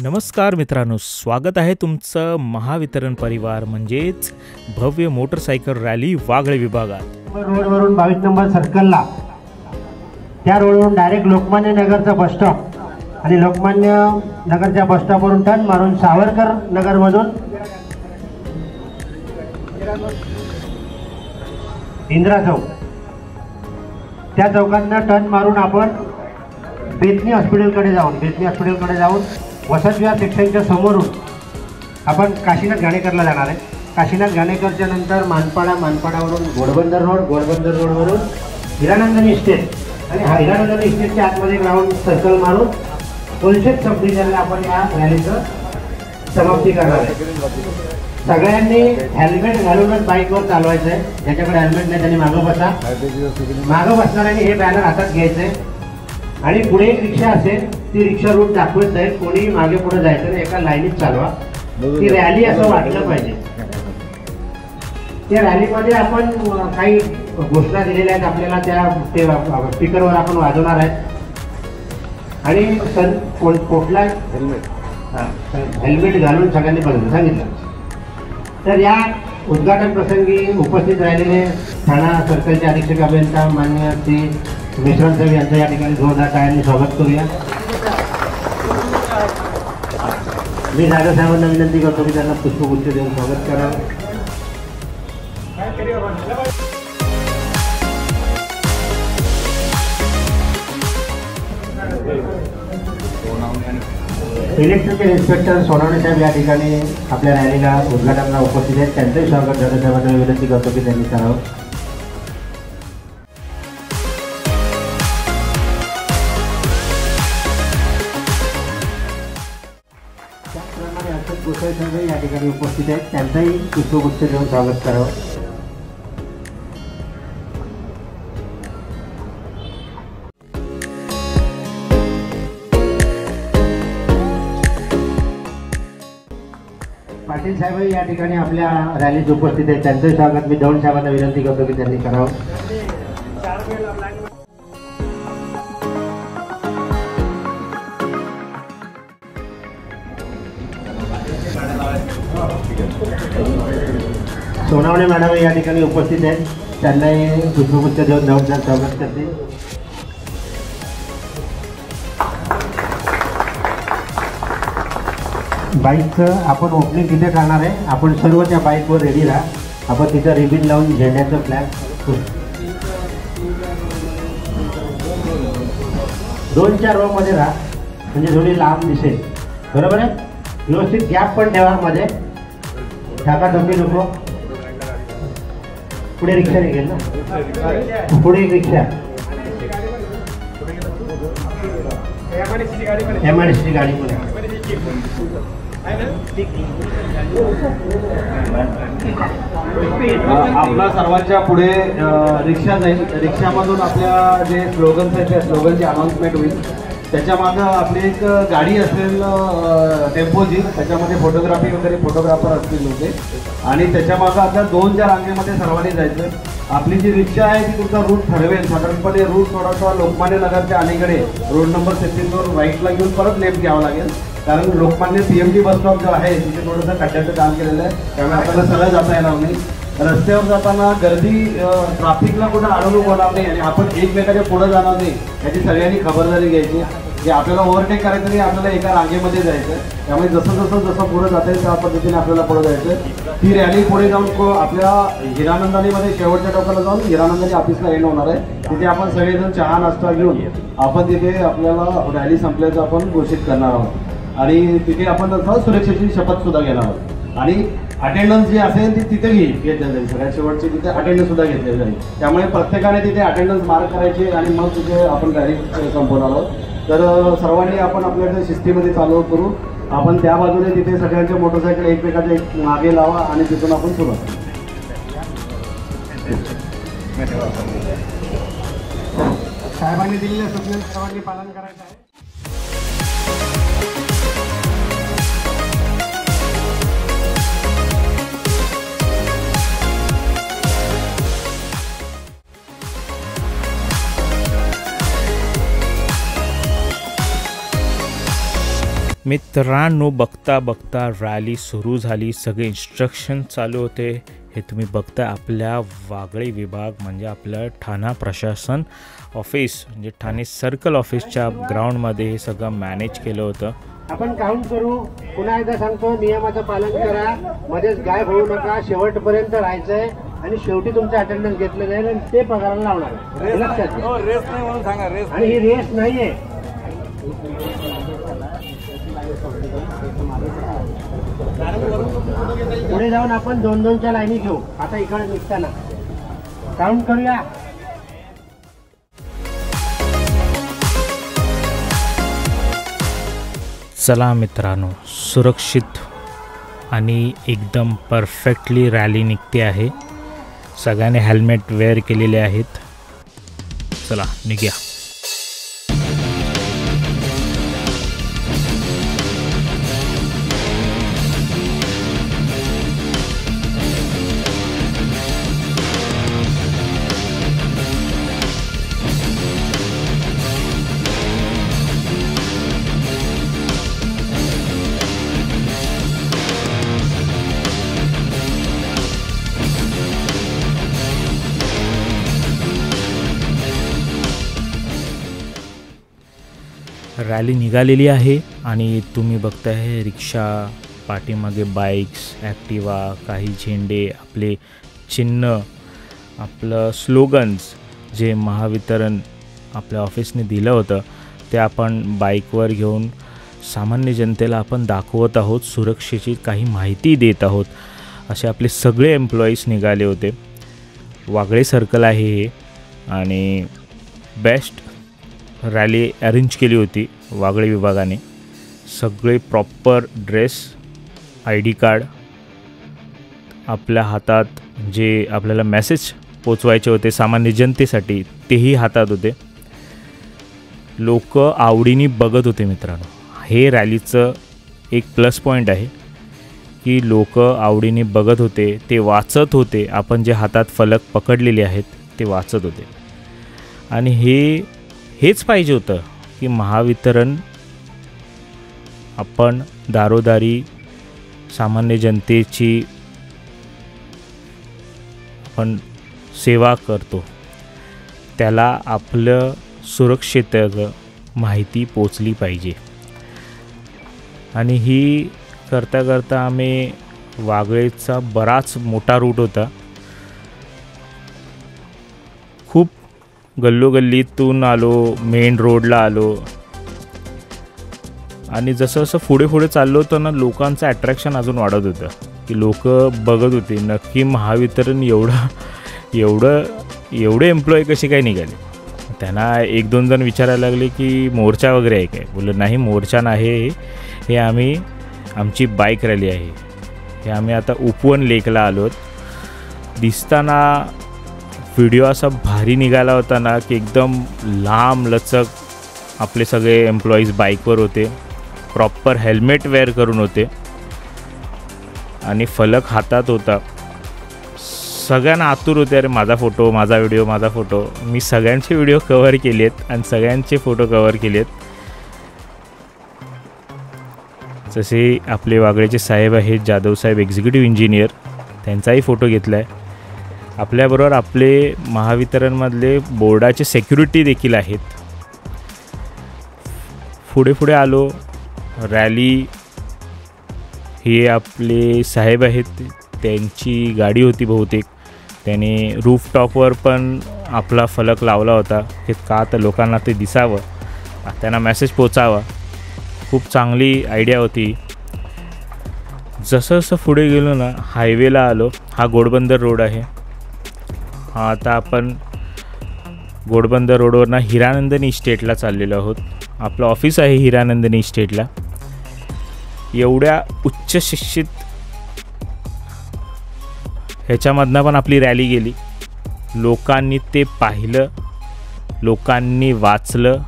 नमस्कार मित्रांनो, स्वागत आहे तुमचं महावितरण परिवार म्हणजेच भव्य मोटरसायकल रॅली वागळे विभागात। रोडवरून 22 नंबर सर्कलला त्या रोडवरून डायरेक्ट लोकमान्य नगरचा बस स्टॉप आणि लोकमान्य नगरच्या बस स्टॉपवरून टर्न मारून सावरकर नगरमधून इंदिरा चौक त्या चौकांना टर्न मारून आपण बेतनी हॉस्पिटलकडे जाऊन वसंत विहार सेक्शनच्या समोरून आपण काशीनाथ घाणेकरला जाणार आहे। काशीनाथ घाणेकरच्या नंतर मानपाडावरून घोडबंदर रोडवरून हिरानंदनी इस्टेट आणि हा हिरानंदनी इस्टेटच्या आतमध्ये ग्राउंड सर्कल मारून कोलशेत सब डिव्हिजनला आपण या रॅलीचं समाप्ती करणार आहे। सगळ्यांनी हेल्मेट घालूनच बाईकवर चालवायचं आहे। ज्याच्याकडे हेल्मेट नाही त्यांनी मागं बसणाऱ्यांनी हे बॅनर हातात घ्यायचं आहे आणि पुढे एक रिक्षा असेल ती रिक्षा रूट दाखवत जाईल, कोणी मागे पुढे जायचं नाही, एका लाईनीत चालवा। ती रॅली असं वाटलं पाहिजे। त्या रॅलीमध्ये आपण काही घोषणा दिलेल्या आहेत आपल्याला, त्या स्पीकरवर आपण वाजवणार आहेत आणि कुठला हेल्मेट घालून सगळ्यांनी बघायला सांगितलं। तर या उद्घाटन प्रसंगी उपस्थित राहिलेले ठाणा सर्कलचे अधीक्षक अभियंता माननीय श्री मिश्रण साहेब यांचं या ठिकाणी जोरदार टाळ्यांनी स्वागत करूया। मी जाधव साहेबांना विनंती करतो की त्यांना पुष्पगुच्छ देऊन स्वागत करावं। इलेक्ट्रिकल इन्स्पेक्टर सोनवणे साहेब या ठिकाणी आपल्या रॅलीला उद्घाटनाला उपस्थित आहेत, त्यांचंही स्वागत जाधव साहेबांना विनंती करतो की त्यांनी करावं। त्याचप्रमाणे अशोक गोसाई साहेब या ठिकाणी उपस्थित आहेत, त्यांचंही पुष्पगुच्छ देऊन स्वागत करावं। पाटील साहेबही या ठिकाणी आपल्या रॅलीत उपस्थित आहेत, त्यांचंही स्वागत मी दौंड साहेबांना विनंती करतो की त्यांनी करावं। सोनावणे मॅडम या ठिकाणी उपस्थित आहेत, त्यांनाही पुष्पगुच्छ देऊन दौंड साहेब स्वागत करतील। बाईकचं आपण ओपनिंग तिथे करणार आहे, आपण सर्व त्या बाईकवर रेडी राहा। आपण तिथं रिबिन लावून झेंड्याचं फ्लॅग 2-4 रो मध्ये राहा, म्हणजे थोडी लांब दिसेल, बरोबर आहे। व्यवस्थित गॅप पण ठेवा मध्ये, ढाकाढोकी नको। पुढे रिक्षा निघेल ना, पुढे एक रिक्षा एमआयडीसीची गाडी पण आपला सर्वांच्या पुढे रिक्षा जाईल। रिक्षामधून आपल्या जे स्लोगन्स आहेत त्या स्लोगनची अनाउन्समेंट होईल। त्याच्या मागं आपली एक गाडी असेल टेम्पोची, त्याच्यामध्ये फोटोग्राफी वगैरे फोटोग्राफर असतील होते आणि त्याच्या मागं आपल्या 2-4 रांगेमध्ये सर्वांनी जायचं। आपली जी रिक्षा आहे ती तुमचा रूट ठरवेल, साधारणपणे रूट थोडासा लोकमान्य नगरच्या अलीकडे रोड नंबर 36 वरून राईटला घेऊन परत लेफ्ट घ्यावं लागेल, कारण लोकमान्य CMT बस स्टॉप जो आहे तिथे थोडंसं खड्ड्याचं काम केलेलं आहे, त्यामुळे आपल्याला सरळ जाता येणार नाही। रस्त्यावर जाताना गर्दी ट्रॅफिकला कुठं अडवणूक होणार नाही आणि आपण एकमेकाच्या पुढे जाणार नाही याची सगळ्यांनी खबरदारी घ्यायची। की आपल्याला ओव्हरटेक करायचं नाही, आपल्याला एका रांगेमध्ये जायचं, त्यामुळे जसं पुढे जाता येईल त्या पद्धतीने आपल्याला पुढे जायचं। ती रॅली पुढे जाऊन आपल्या हिरानंदानीमध्ये शेवटच्या टोकाला जाऊन हिरानंदानी ऑफिसला एंड होणार आहे। तिथे आपण सगळेजण चहा नाश्ता घेऊन आपण तिथे आपल्याला रॅली संपल्याचं आपण घोषित करणार आहोत आणि तिथे आपण सुरक्षेची शपथ सुद्धा घेणार आहोत आणि अटेंडन्स जी असेल ती तिथे घेतल्या जाईल। सगळ्यात शेवटची तिथे अटेंडन्स सुद्धा घेतली जाईल, त्यामुळे प्रत्येकाने तिथे अटेंडन्स मार्क करायची आणि मग तिथे आपण रॅली संपवणार आहोत। तर सर्वांनी आपण आपल्याकडे शिस्तीमध्ये चालू करू। आपण त्या बाजूने तिथे सगळ्यांच्या मोटरसायकल एकमेकाच्या मागे लावा आणि तिथून आपण सुरुवात साहेबांनी दिलेल्या सूचनेचं सर्वांनी पालन करायचं आहे। मित्रांनो, बघता बघता रॅली सुरू झाली. सगळे इन्स्ट्रक्शन चालू होते. हे तुम्ही बघता आपल्या वागळे विभाग म्हणजे आपलं ठाणा प्रशासन ऑफिस म्हणजे ठाणे सर्कल ऑफिसच्या ग्राउंडमध्ये हे सगळं मॅनेज केलं होतं. आपण काउंट करू. पुन्हा एकदा सांगतो, नियमाचं पालन करा. मध्येच गायब होऊ नका. शेवटपर्यंत राहायचंय आणि शेवटी तुमचं अटेंडन्स घेतलं जाईल आणि ते पगाराला लावणार आहे. लक्षात घ्या. रेस नाही म्हणून सांगा. रेस आणि ही रेस नाहीये. पुढे जाऊन आपण 2-2च्या लाईनी घेऊ. आता इकडे निघताना काउंट करूया. चला मित्रांनो, सुरक्षित आणि एकदम परफेक्टली रॅली निघते आहे. सगळ्यांनी हेल्मेट वेअर केलेले आहेत. चला निघूया. रॅली निघालेली आहे आणि तुम्ही बघताय रिक्षा, पाठीमागे बाईक्स, ॲक्टिवा, काही झेंडे, आपले चिन्ह, आपलं स्लोगन्स जे महावितरण आपल्या ऑफिसने दिलं होतं ते आपण बाईकवर घेऊन सामान्य जनतेला आपण दाखवत आहोत. सुरक्षेची काही माहिती देत आहोत. असे आपले सगळे एम्प्लॉईज निघाले होते. वागळे सर्कल आहे हे आणि बेस्ट रॅली अरेंज केली होती वागळे विभागाने. सगळे प्रॉपर ड्रेस, ID कार्ड, आपल्या हातात जे आपल्याला मेसेज पोचवायचे होते सामान्य जनतेसाठी तेही हातात होते. लोक आवडीने बघत होते. मित्रांनो, हे रॅलीचं एक प्लस पॉईंट आहे की लोक आवडीने बघत होते, ते वाचत होते. आपण जे हातात फलक पकडलेले आहेत ते वाचत होते. आणि हेच पाहिजे होतं की महावितरण आपण दारोदारी सामान्य जनतेची आपण सेवा करतो, त्याला आपलं सुरक्षेचं माहिती पोचली पाहिजे. आणि ही करता करता आम्ही वागळेचा बराच मोठा रूट होता. खूप गल्लोगल्लीतून आलो, मेन रोडला आलो आणि जसं जसं पुढे पुढे चाललो होतं ना, लोकांचं अट्रॅक्शन अजून वाढत होतं की लोक बघत होते नक्की महावितरण एवढे एम्प्लॉई कसे काय निघाले. त्यांना 1-2 जण विचारायला लागले की मोर्चा वगैरे आहे काय. बोललं नाही, मोर्चा नाही, हे आमची बाईक रॅली आहे. हे आम्ही आता उपवन लेकला आलो. दिसताना व्हिडिओ असा भारी निघाला होता ना की एकदम लांब लचक आपले सगळे एम्प्लॉईज बाईकवर होते. प्रॉपर हेल्मेट वेअर करून होते आणि फलक हातात होता. सगळ्यांना आतुर होते, अरे माझा फोटो, माझा व्हिडिओ, माझा फोटो. मी सगळ्यांचे व्हिडिओ कव्हर केले आहेत आणि सगळ्यांचे फोटो कव्हर केले आहेत. जसे आपले वागळेचे साहेब आहेत, जाधव साहेब, एक्झिक्युटिव्ह इंजिनियर, त्यांचाही फोटो घेतला आहे. आपल्याबरोबर आपले महावितरणमधले बोर्डाचे सेक्युरिटी देखील आहेत. पुढे पुढे आलो. रॅली हे आपले साहेब आहेत, त्यांची गाडी होती बहुतेक. त्याने रूफटॉपवर पण आपला फलक लावला होता की का तर लोकांना ते दिसावं, त्यांना मेसेज पोचावा. खूप चांगली आयडिया होती. जसं जसं पुढे गेलो ना, हायवेला आलो. हा घोडबंदर रोड आहे. हा आता आपण घोडबंदर रोडवरनं हिरानंदिनी इस्टेटला चाललेलो आहोत. आपलं ऑफिस आहे हिरानंदिनी इस्टेटला. एवढ्या उच्च शिक्षित ह्याच्यामधनं पण आपली रॅली गेली. लोकांनी ते पाहिलं, लोकांनी वाचलं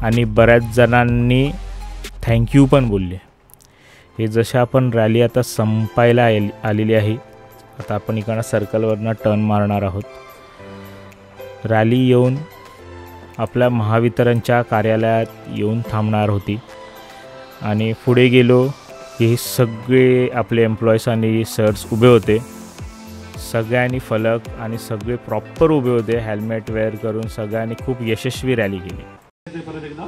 आणि बऱ्याच जणांनी थँक्यू पण बोलले. हे जसं आपण रॅली आता संपायला आलेली आहे. आता आपण इकडनं सर्कलवरनं टर्न मारणार आहोत. रॅली येऊन आपल्या महावितरणच्या कार्यालयात येऊन थांबणार होती. आणि पुढे गेलो की हे सगळे आपले एम्प्लॉईज आणि सर्स उभे होते. सगळ्यांनी फलक आणि सगळे प्रॉपर उभे होते, हेल्मेट वेअर करून. सगळ्यांनी खूप यशस्वी रॅली केली. परत एकदा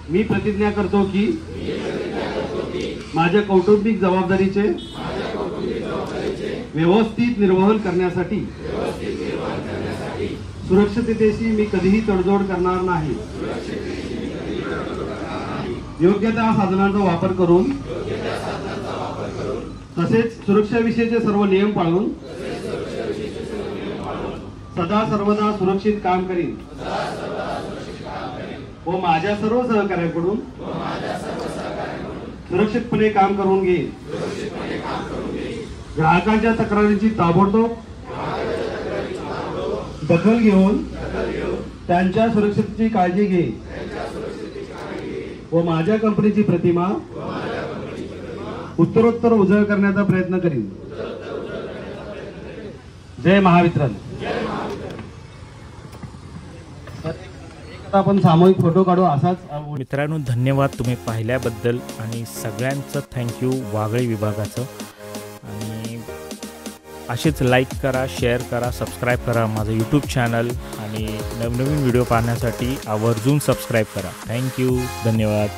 मी प्रतिज्ञा करतो की माझ्या कौटुंबिक जबाबदारीचे व्यवस्थित निर्वहन करण्यासाठी सुरक्षिततेशी मी कधीही तडजोड करणार नाही. योग्य त्या साधनांचा वापर करून तसेच सुरक्षेविषयीचे सर्व नियम पाळून सदा सर्वदा सुरक्षित काम करीन व माझ्या सर्व सहकार्यांकडून सुरक्षितपणे काम करून घेईन. ग्राहकांच्या तक्रारींची ताबडतोब दखल घेऊन त्यांच्या सुरक्षिततेची काळजी घेईन व माझ्या कंपनीची प्रतिमा उत्तरोत्तर उजळ करण्याचा प्रयत्न करीन. जय महावितरण. आपण सामूहिक फोटो काढू असाच. मित्रांनो, धन्यवाद तुम्ही पाहिल्याबद्दल आणि सगळ्यांचं थँक्यू वागळे विभागाचं. आणि असेच लाईक करा, शेअर करा, सबस्क्राईब करा माझं यूट्यूब चॅनल आणि नवनवीन व्हिडिओ पाहण्यासाठी आवर्जून सबस्क्राईब करा. थँक्यू, धन्यवाद.